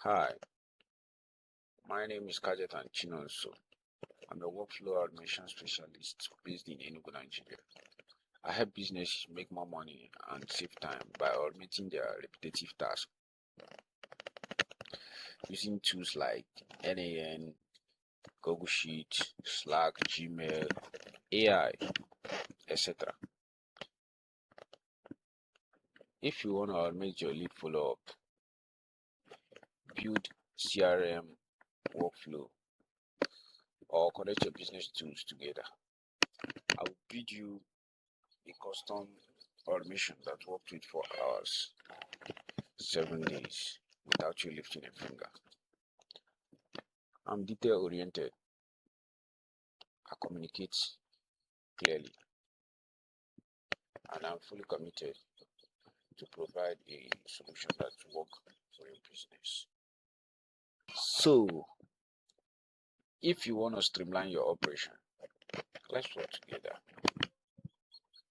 Hi, my name is Kajetan Chinonso. I'm a workflow automation specialist based in Enugu, Nigeria. I help businesses make more money and save time by automating their repetitive tasks using tools like NAN, Google Sheets, Slack, Gmail, AI, etc. If you want to automate your lead follow-up, build CRM workflow, or connect your business tools together, I will build you a custom automation that works 24 hours, 7 days without you lifting a finger. I'm detail oriented. I communicate clearly, and I'm fully committed to provide a solution that works for your business. So, if you want to streamline your operation, let's work together.